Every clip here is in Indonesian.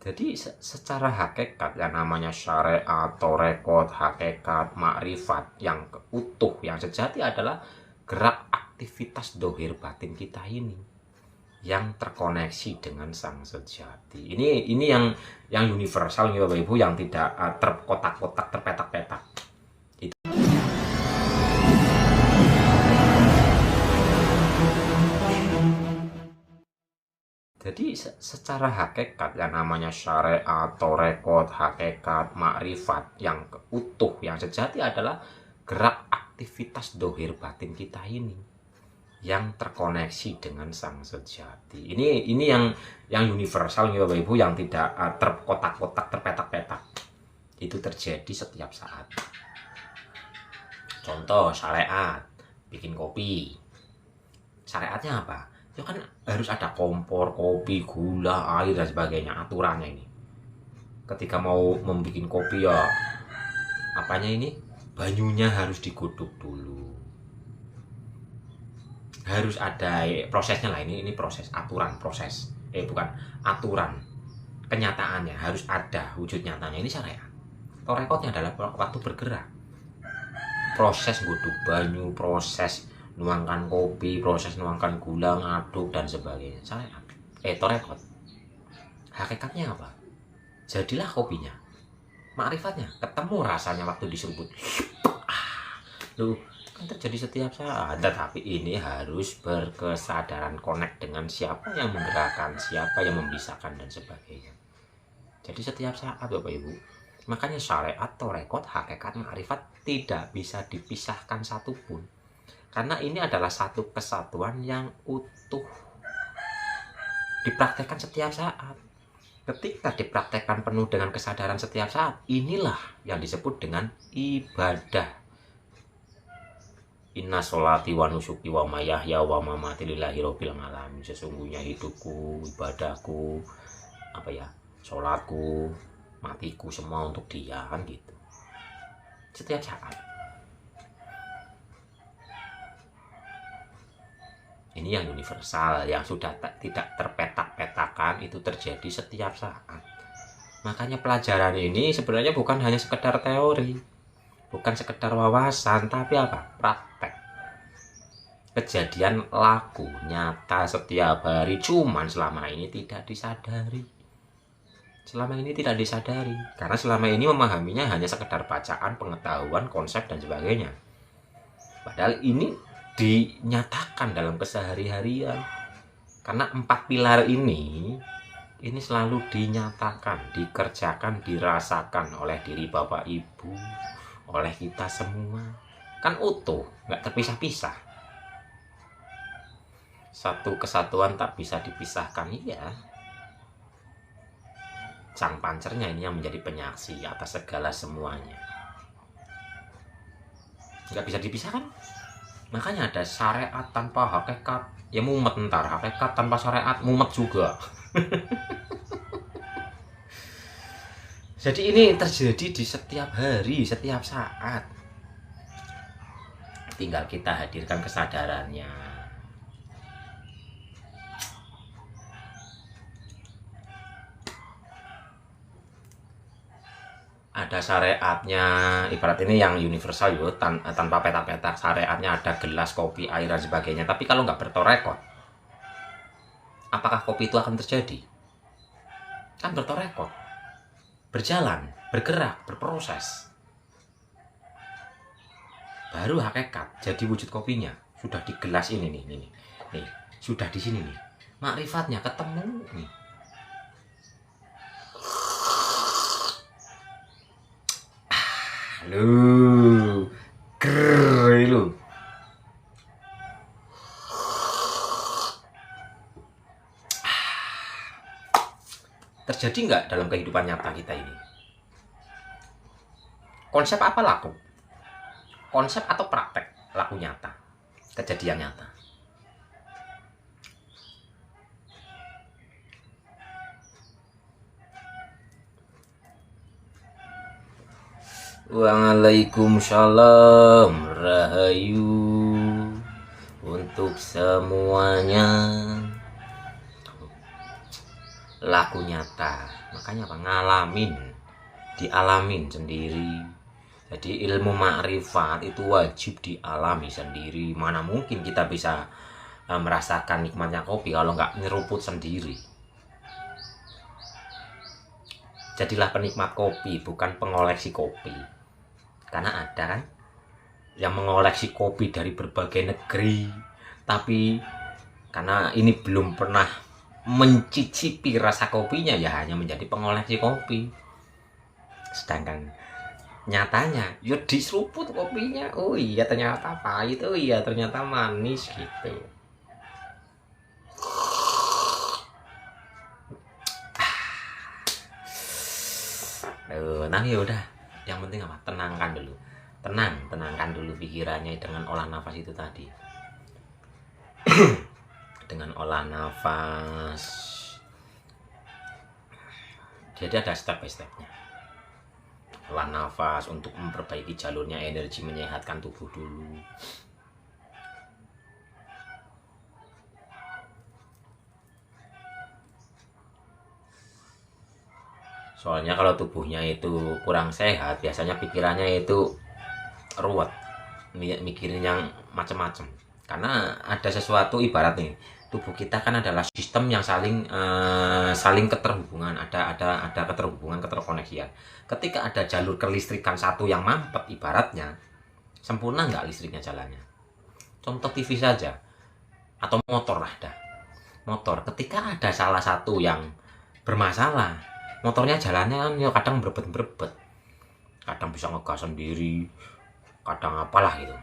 Jadi secara hakikat yang namanya syariat, torekot, hakikat, makrifat yang utuh, yang sejati adalah gerak aktivitas dohir batin kita ini yang terkoneksi dengan sang sejati. Ini yang universal nih Bapak Ibu, yang tidak terkotak-kotak, terpetak-petak. Jadi secara hakikat yang namanya syariat, torekot, hakikat, makrifat yang utuh, yang sejati adalah gerak aktivitas dohir batin kita ini yang terkoneksi dengan sang sejati. Ini yang universal nih Bapak Ibu, yang tidak terkotak-kotak, terpetak-petak. Itu terjadi setiap saat. Contoh syariat, bikin kopi. Syariatnya apa? Ya kan harus ada kompor, kopi, gula, air dan sebagainya, aturannya ini. Ketika mau membuat kopi ya apanya ini? Banyunya harus digodok dulu. Harus ada prosesnya lah, ini proses, aturan, proses. Bukan aturan. Kenyataannya harus ada wujud nyatanya, ini syariat. Torekotnya adalah waktu bergerak. Proses godok banyu, proses nuangkan kopi, proses nuangkan gula, ngaduk dan sebagainya. Syariat. Torekot. Hakikatnya apa? Jadilah kopinya. Makrifatnya ketemu rasanya waktu diseruput. Loh, kan terjadi setiap saat. Tetapi ini harus berkesadaran, connect dengan siapa yang menggerakkan, siapa yang membisahkan dan sebagainya. Jadi setiap saat Bapak Ibu. Makanya syariat, torekot, hakikat, makrifat tidak bisa dipisahkan satupun. Karena ini adalah satu kesatuan yang utuh, dipraktekkan setiap saat. Ketika dipraktekkan penuh dengan kesadaran setiap saat, inilah yang disebut dengan ibadah. Inna sholati wa nusuki wa mayahya wa mamati lillahi rabbil alamin. Sesungguhnya hidupku, ibadahku, sholatku, matiku, semua untuk Dia, kan gitu. Setiap saat. Ini yang universal, yang sudah tidak terpetak-petakan, itu terjadi setiap saat. Makanya pelajaran ini sebenarnya bukan hanya sekedar teori, bukan sekedar wawasan, tapi apa? Praktek. Kejadian laku, nyata setiap hari, cuman selama ini tidak disadari. Karena selama ini memahaminya hanya sekedar bacaan, pengetahuan, konsep, dan sebagainya. Padahal ini dinyatakan dalam kesehari-harian. Karena 4 pilar ini selalu dinyatakan, dikerjakan, dirasakan oleh diri Bapak Ibu, oleh kita semua. Kan utuh, nggak terpisah-pisah. Satu kesatuan tak bisa dipisahkan, iya. Sang pancernya ini yang menjadi penyaksi atas segala semuanya. Nggak bisa dipisahkan. Makanya ada syariat tanpa hakikat, ya mumet ntar. Hakikat tanpa syariat, mumet juga. Jadi ini terjadi di setiap hari, setiap saat. Tinggal kita hadirkan kesadarannya. Ada syariatnya, ibarat ini yang universal yuk, tanpa petak-petak. Syariatnya ada gelas, kopi, air dan sebagainya. Tapi kalau nggak bertorekot, apakah kopi itu akan terjadi? Kan bertorekot, berjalan, bergerak, berproses. Baru hakikat, jadi wujud kopinya sudah di gelas ini nih, sudah di sini nih. Makrifatnya ketemu nih. Lu terjadi nggak dalam kehidupan nyata kita ini? Konsep apa laku? Konsep atau praktek? Laku nyata, kejadian nyata. Waalaikumsalam, rahayu untuk semuanya. Laku nyata. makanya apa, ngalamin, dialamin sendiri. Jadi ilmu makrifat itu wajib dialami sendiri. Mana mungkin kita bisa merasakan nikmatnya kopi kalau nggak nyeruput sendiri. Jadilah penikmat kopi, bukan pengoleksi kopi. Karena ada kan yang mengoleksi kopi dari berbagai negeri, tapi karena ini belum pernah mencicipi rasa kopinya, ya hanya menjadi pengoleksi kopi. Sedangkan nyatanya ya diseruput kopinya, oh iya ternyata pahit, oh iya ternyata manis gitu. Nah ya udah, yang penting apa, tenangkan dulu, tenangkan dulu pikirannya dengan olah nafas itu tadi. Dengan olah nafas, jadi ada step by stepnya. Olah nafas untuk memperbaiki jalurnya energi, menyehatkan tubuh dulu. Soalnya kalau tubuhnya itu kurang sehat, biasanya pikirannya itu ruwet, mikirin yang macam-macam. Karena ada sesuatu, ibarat nih, tubuh kita kan adalah sistem yang saling keterhubungan, ada keterhubungan, keterkoneksian. Ketika ada jalur kelistrikan satu yang mampet, ibaratnya sempurna nggak listriknya jalannya. Contoh TV saja, atau motor lah dah. Motor, ketika ada salah satu yang bermasalah, motornya jalannya kan ya kadang berebet, kadang bisa ngegas sendiri, kadang apalah gitu.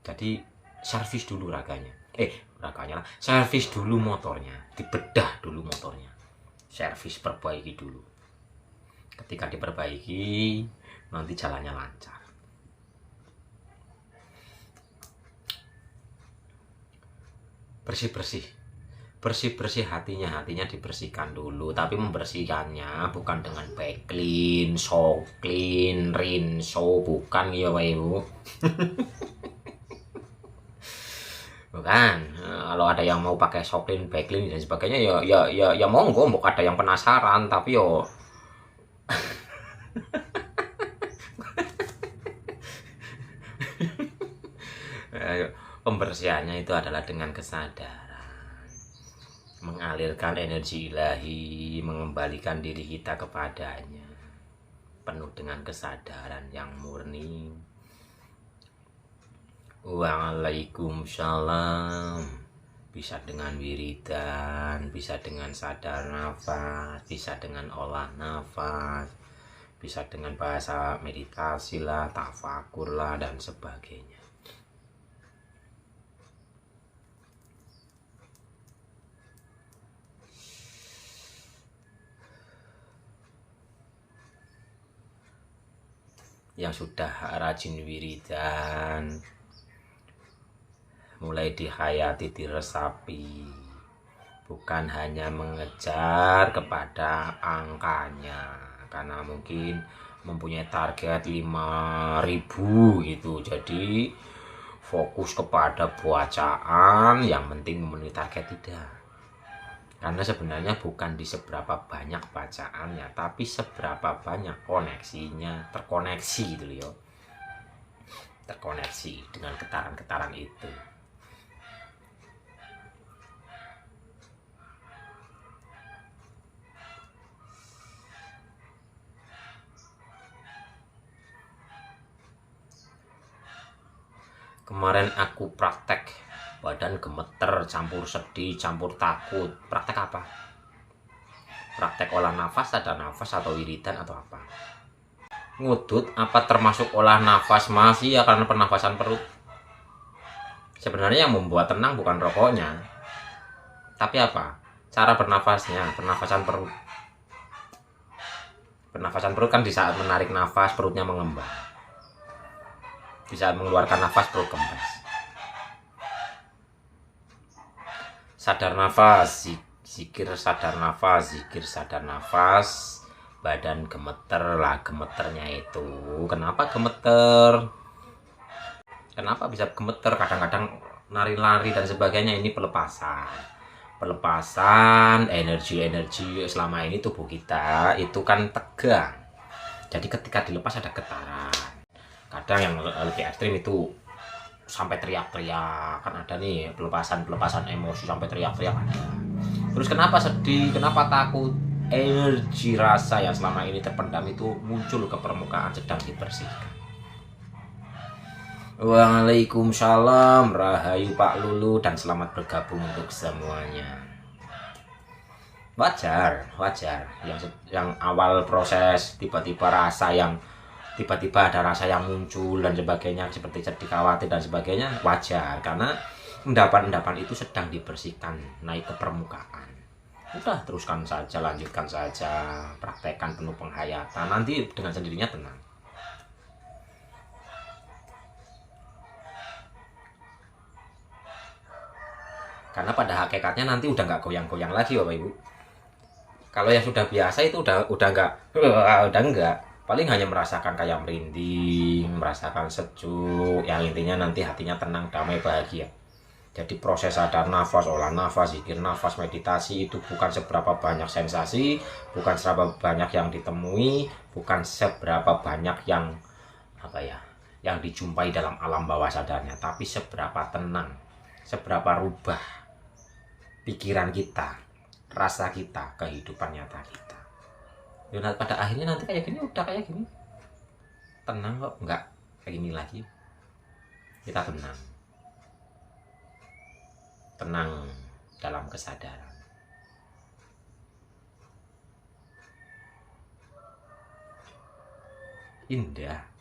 Jadi servis dulu raganya lah, servis dulu motornya, dibedah dulu motornya, servis, perbaiki dulu. Ketika diperbaiki, nanti jalannya lancar. Bersih hatinya dibersihkan dulu, tapi membersihkannya bukan dengan backlin, soklin, rinso, bukan ya Pak Ibu. Bukan. Kalau ada yang mau pakai soklin, backlin dan sebagainya, ya monggo, mbok ada yang penasaran, tapi yo pembersihannya itu adalah dengan kesadaran, mengalirkan energi ilahi, mengembalikan diri kita kepadanya, penuh dengan kesadaran yang murni. Waalaikumsalam. Bisa dengan wiridan, bisa dengan sadar nafas, bisa dengan olah nafas, bisa dengan bahasa meditasi lah, tafakur lah, dan sebagainya. Yang sudah rajin wiridan, mulai dihayati, diresapi, bukan hanya mengejar kepada angkanya, karena mungkin mempunyai target 5.000 gitu, jadi fokus kepada bacaan, yang penting memenuhi target, tidak. Karena sebenarnya bukan di seberapa banyak bacaannya, tapi seberapa banyak koneksinya, terkoneksi gitu loh, terkoneksi dengan getaran-getaran itu. Kemarin aku praktek, badan gemeter, campur sedih, campur takut. Praktek apa? Praktek olah nafas, sadar nafas, atau wiridan, atau apa? Ngudut apa termasuk olah nafas? Masih ya, karena pernafasan perut. Sebenarnya yang membuat tenang bukan rokoknya, tapi apa? Cara bernafasnya, pernafasan perut. Pernafasan perut kan di saat menarik nafas, perutnya mengembang. Di saat mengeluarkan nafas, perut kempes. Sadar nafas, zikir sadar nafas, badan gemeter lah, gemeternya itu. Kenapa gemeter? Kenapa bisa gemeter? Kadang-kadang nari-nari dan sebagainya, ini pelepasan. pelepasan energi-energi selama ini tubuh kita itu kan tegang. Jadi ketika dilepas ada getaran. Kadang yang lebih ekstrim itu sampai teriak-teriak, kan ada nih pelepasan emosi sampai teriak-teriak ada. Terus kenapa sedih, kenapa takut? Energi rasa yang selama ini terpendam itu muncul ke permukaan sedang dibersihkan. Waalaikumsalam, rahayu Pak Lulu, dan selamat bergabung untuk semuanya. Wajar yang awal proses tiba-tiba ada rasa yang muncul dan sebagainya, seperti sedih, khawatir dan sebagainya, wajar karena endapan-endapan itu sedang dibersihkan naik ke permukaan. Udah, teruskan saja, lanjutkan saja, praktekkan penuh penghayatan, nanti dengan sendirinya tenang. Karena pada hakikatnya nanti udah nggak goyang-goyang lagi Bapak Ibu. Kalau yang sudah biasa itu udah enggak. Paling hanya merasakan kayak merinding, merasakan sejuk, yang intinya nanti hatinya tenang, damai, bahagia. Jadi proses sadar nafas, olah nafas, zikir nafas, meditasi itu bukan seberapa banyak sensasi, bukan seberapa banyak yang ditemui, bukan seberapa banyak yang yang dijumpai dalam alam bawah sadarnya, tapi seberapa tenang, seberapa rubah pikiran kita, rasa kita, kehidupan nyata kita. Yunat pada akhirnya nanti kayak gini, udah kayak gini, tenang kok, nggak kayak gini lagi. Kita tenang dalam kesadaran. Indah.